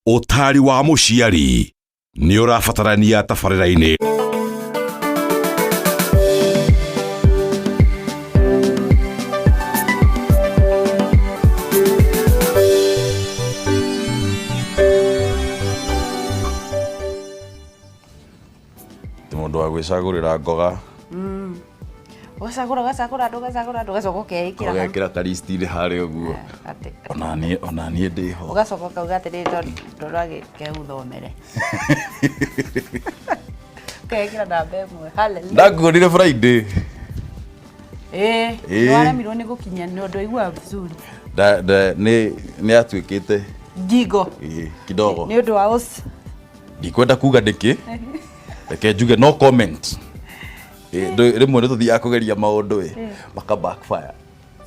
Ũtari wa mũciari nĩ ũrabatarania tabarĩra-inĩ. Mũndũ wa gwĩcagũrĩra ngoga. Gacagũra ndũgacoka ũkeĩkĩra. Ũgekĩra karisti-inĩ harĩa ũguo. Ona niĩ ndĩho. Ũgacoka ũkauga atĩrĩrĩ tondũ agĩkeuthomere. Ũkeĩkĩra namba ĩmwe. Hallelujah. Ndakuonire Friday. Nĩwaremirwo nĩ gũkinya nĩ ũndũ aiguaga vizuri. Nĩ atuĩkĩte ngingo kidogo. Nĩ ũndũ wa ndikwenda kuga ndĩkĩ. Reke njuge no comment. Rĩmwe nĩ tũthiaga kũgeria maũndũ maka backfire.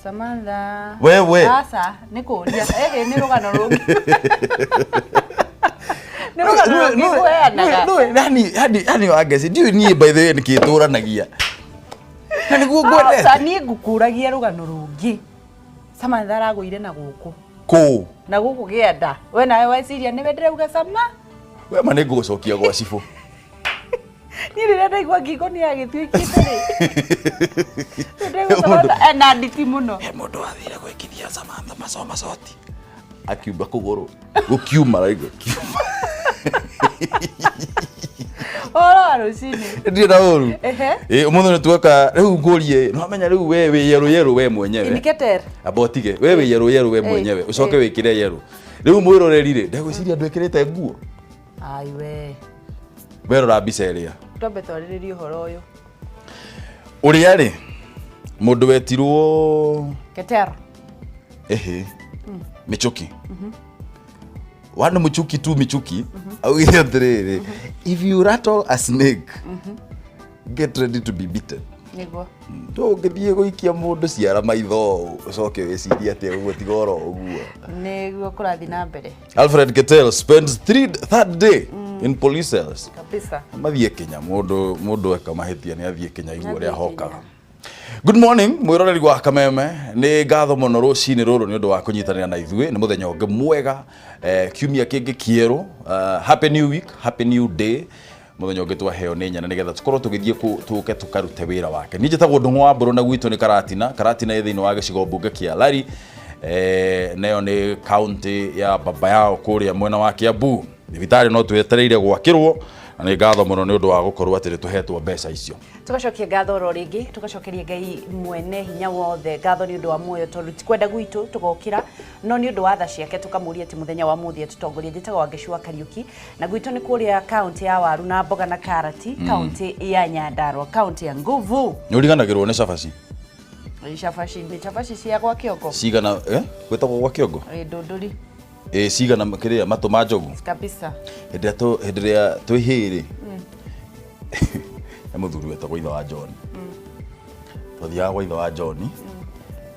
Samantha. Wewe. Asa, nĩ kũria. Nĩ rũgano rũngĩ. Nĩ rũgano rũngĩ kũheanaga. Hani wangeci, ndiũĩ niĩ by the way nĩkĩtũranagia. Na nĩguo ngwendete. Asa, niĩ ngũkũragia rũgano rũngĩ. Samantha aragũire na gũkũ. Kũ? Na gũkũ gĩanda. We nawe weciria nĩwe ndĩrauga Sama? We ma nĩngũgũcokia gwa cibũ. Niĩ rĩrĩa ndaigua ngingo nĩ agĩtuĩkĩte rĩ. Na nditi mũno. Mũndũ wathire gwĩkithia Samantha macoti. Akiumba kũgũrũ. Gũkiuma raigo. Oro rũcinĩ. Ndĩ na ũru. Ũmũthĩ nĩ tuoka rĩu ngũrie no amenya rĩu we wĩ yellow we mwenyewe. Indicator. Abotige we wĩ yellow we mwenyewe. Ucoke wĩkire yellow. Rĩu mwĩroreri rĩ ndagwĩciria ndwĩkĩrĩte nguo. Ai we. Werora mbica ĩrĩa. Twambe twarĩrĩrie ũhoro ũyũ. Ũrĩa rĩ mũndũ wetirwo Keter. Michuki. One Michuki, two Michuki. Augire atĩrĩrĩ, if you rattle a snake, get ready to be bitten. Nĩguo. Ndũngĩthiĩ gũikia mũndũ ciara maitho ũcoke wĩcirie atĩ ũguo ti goro ũguo. Nĩguo kũrathiĩ na mbere. Alfred Ketel spends third day in police cells. Kabisa. Mathiĩ Kenya, mũndũ eka mahĩtia nĩ athiĩ Kenya igua ũrĩa hokaga. Good morning, mwĩroreri wa Kameme. Nĩ ngatho mũno rũcinĩ rũrũ nĩ ũndũ wa kũnyitanĩra na ithuĩ. Nĩ mũthenya ũngĩ mwega, kiumia kĩngĩ kĩerũ. Happy new week, happy new day. Mũthenya ũngĩ twaheo nĩ nyana nĩgetha tũkorwo tũgĩthiĩ tũke tũkarute wĩra wake. Niĩ njĩtagwo Ndung'u wa Mbũrũ na gwitũ nĩ Karatina ĩ thĩinĩ wa gĩcigo mbunge kĩa Lari. Nayo nĩ kaunti ya baba yao kũrĩa mwena wa Kiambu. Thibitarĩ no twetereire gwakĩrwo na nĩ ngatho mũno nĩ ũndũ wa gũkorwo atĩ tũhetwo mbeca icio. Tugacokia ngatho oro rĩngĩ, tugacokeria Ngai mwene hinya wothe ngatho nĩ ũndũ wa muoyo tondũ ti kwenda gwitũ tũgokĩra no nĩ ũndũ wa tha ciake tũkamũria atĩ mũthenya wa mũthia tũtongoria njĩtagwo Wangeci wa Kariuki na gwitũ nĩ kũrĩa kaunti ya waru na mboga na karati, kaunti ya Nyandarua, kaunti ya nguvu. Nĩ ũriganagĩrwo nĩ cabaci? Cabaci cia gwa kĩongo. Cigana gwĩtagwo gwa kĩongo? Ndũndũri. Cigana kĩrĩa matũ ma njogu? Kabisa. Hĩndĩ ĩrĩa twĩhĩrĩ nĩ mũthuri wetagwo ithe wa John. Twathiaga gwa ithe wa John.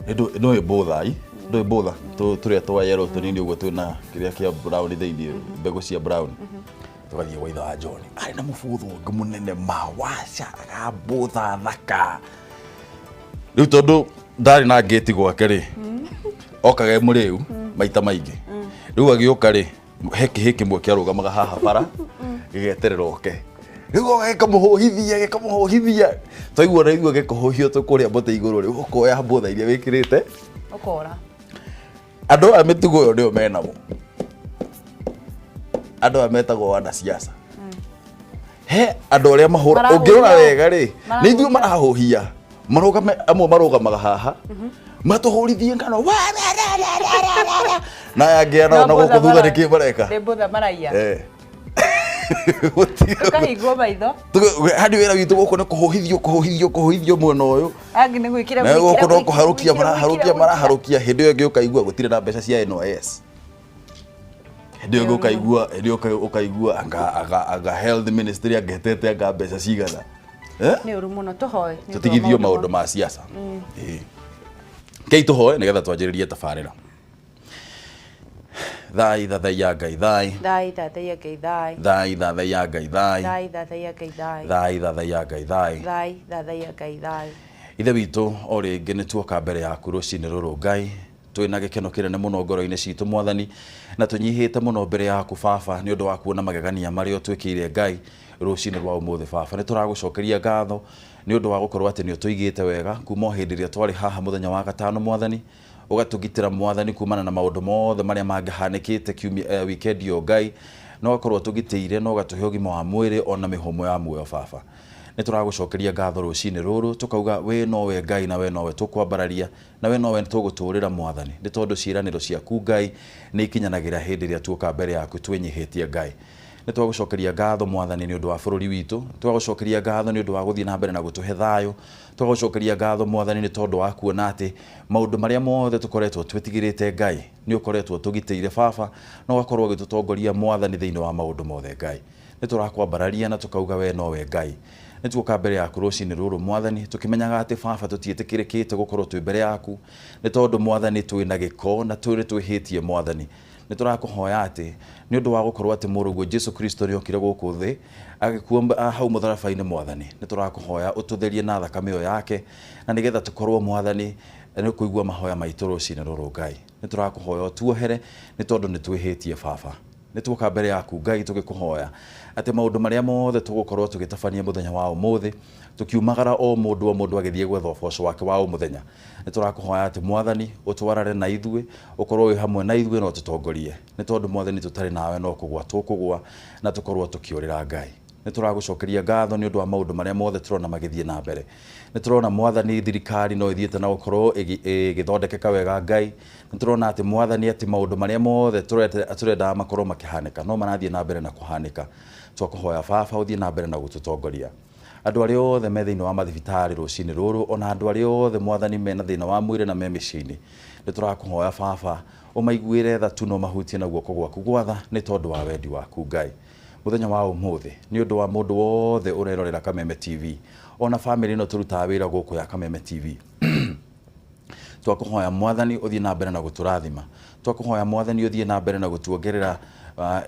Nĩ mbũthai, ndũĩ mbũtha tũrĩa twa yellow tũnini ũguo twĩna kĩrĩa kĩa brown thĩinĩ, mbegũ cia brown. Tũgathiĩ gwa ithe wa John. Arĩ na mũbũthũ ũngĩ mũnene mawacaga mbũtha thaka. Rĩu tondũ ndarĩ na ngĩti gwake rĩ, okaga mũrĩu maita maingĩ. Rĩu agĩũka rĩ, he kĩmwe kĩarũgamaga haha bara gĩgeterera oke. Rĩu gĩkamũhũhithia. Twaigua gĩkũhũhio tũkũrĩa mbũtĩ igũrũ rĩu ũkoya mbũtha iria wĩkĩrĩte. Ũkora. Andũ a mĩtugo ĩyo nĩo menamo. Andũ a metagwo wanasiasa. He andũ arĩa mahũra ũngĩrora wega rĩ, nĩ ithuĩ marahũhia. Amwe marũgamaga haha. Matũhũrithie ngano. Na angĩana na gũkũ thutha nĩkĩ mareka? Nĩ mbũtha maraiya. Tukahingwo maitho. Hadi wĩra witũ gũkũ nĩ kũhũhithio mwena ũyũ. Angĩ nĩ gwĩkĩra na gũkũ no kũharũkia hĩndĩ ĩyo ũkaigua gũtirĩ na mbeca cia NYS. Hĩndĩ ĩyo ũkaigua anga health ministry angetete anga mbeca cigana. Nĩ ũru mũno tũhoe. Tũtigithio maũndũ ma siasa. Kei tũhoe nĩgetha twanjĩrĩrie tabarĩra. Thai thathaiya Ngai thai. Thai thathaiya Ngai thai. Thai thathaiya Ngai thai. Thai thathaiya Ngai thai. Thai thathaiya Ngai thai. Thai thathaiya Ngai thai. Ithe witũ o rĩngĩ nĩ tuoka mbere yaku rũcinĩ rũrũ Ngai twina gikeno kinene muno ngoro-ini citu Mwathani na tunyihite muno mbere yaku Baba ni undu wa kuona magegania maria twikire Ngai rucini rwa umuthi Baba ni turagucokeria ngatho ni undu wa gukorwo ati ni utuigite wega kuma hindi ria twari haha muthenya wa gatano Mwathani ugatugitira Mwathani kumana na maundu mothe maria mangihanikite kiumia weekend yo Ngai no akorwo tugitire no gatuhe ugima wa mwiri ona mihomo ya muoyo Baba ni turagucokeria ngatho rucini ruru tukauga we nowe Ngai na we nowe tukwambararia na we nowe tuguturira Mwathani ni tondu ciiraniro ciaku Ngai ni ikinyanagira hindi ria tuoka mbere yaku twinyihitie Ngai ni twagucokeria ngatho Mwathani ni undu wa bururi witu twagucokeria ngatho ni undu wa guthii na mbere na gutuhe thayo twagucokeria ngatho Mwathani ni tondu wa kuona ati maundu maria mothe tukoretwo twetigirite Ngai ni ukoretwo tugiteire Baba no gakorwo gitutongoria Mwathani thiini wa maundu mothe Ngai ni turakwambararia na tukauga we nowe Ngai ni tuoka mbere yaku rucini ruru Mwathani tukimenyaga ati Baba tutietikirikite gukorwo twi mbere yaku ni tondu Mwathani twina giko na twihitie Mwathani ni turakuhoya ati ni undu wa gukorwo ati muruguo Jesu Kristo ni okire guku thi agikuwa hau mutharabaini Mwathani ni turakuhoya ututherie na thakame yake na nigetha tukorwo Mwathani ni kuigua mahoya maitu rucini ruru Ngai ni turakuhoya tuohere ni tondu ni twihitie Baba ni tuoka mbere yaku Ngai tugikuhoya ati maundu maria mothe tugukorwo tugitabania muthenya wa umuthi tukiumagara o mundu agithie gwetha uboco wake wa umuthenya ni turakuhoya ati Mwathani utwarare na ithue ukorwo wi hamwe na ithue no tutongorie ni tondu Mwathani tutari nawe no kugwa tukugwa na tukorwo tukiurira Ngai ni turagucokeria ngatho ni undu wa maundu maria mothe turona magithie na mbere ni turona Mwathani thirikari no ithiete na gukorwo igithondekeka wega Ngai ni turona ati Mwathani ati maundu maria mothe turenda makorwo makihanika no marathie na mbere na kuhanika twakuhoya Baba uthie na mbere na gututongoria andu aria othe me thiini wa mathibitari rucini ruru ona andu aria othe Mwathani mena thina wa mwiri na me micini ni turakuhoya Baba umaiguire tha tu no mahutie na guoko gwaku gwatha ni tondu wa wendi waku Ngai muthenya wa umuthi ni undu wa mundu wothe urerorera Kameme TV ona family no turutaga wira guku ya Kameme TV twakuhoya Mwathani uthie na mbere na guturathima twakuhoya Mwathani uthie na mbere na gutuongerera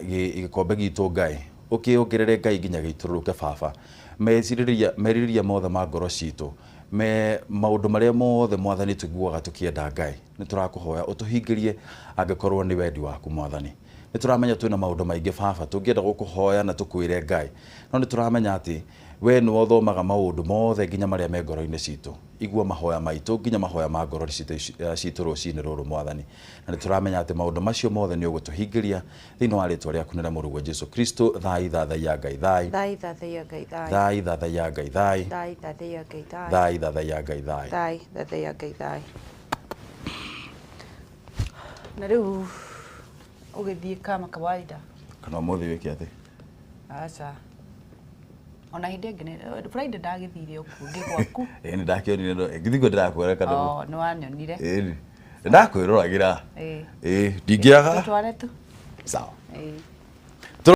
gikombe gitu Ngai ukiongerere Ngai nginya gitururuke Baba meririria mothe ma ngoro citu me maundu maria mothe Mwathani tuguaga tukienda Ngai ni turakuhoya utuhingirie angikorwo ni wendi waku Mwathani ni turamenya twina maundu maingi Baba tungienda gukuhoya na tukwire Ngai no ni turamenya ati we no uthomaga maundu mothe nginya maria me ngoro-ini citu igua mahoya maitu nginya mahoya ma ngoro citu rucini ruru Mwathani na ni turamenya ati maundu macio mothe ni ugutuhingiria thiini wa ritwa riaku nene muruguo Jesu Kristo thai thathaia Ngai thai Thai thathaia Ngai thai thai thathaia Ngai thai Thai thathaia Ngai thai thai thathaia Ngai thai Thai thathaia Ngai thai na riu ugithie kama kawaida kana muthi wiki ati aca ona hindi ngene Friday ndagithire okuo ndi gwaku ni ndakionire no ngithiko ndirakwera kana ni wanyonire ndakwiruragira ndingiaga tware tu sawa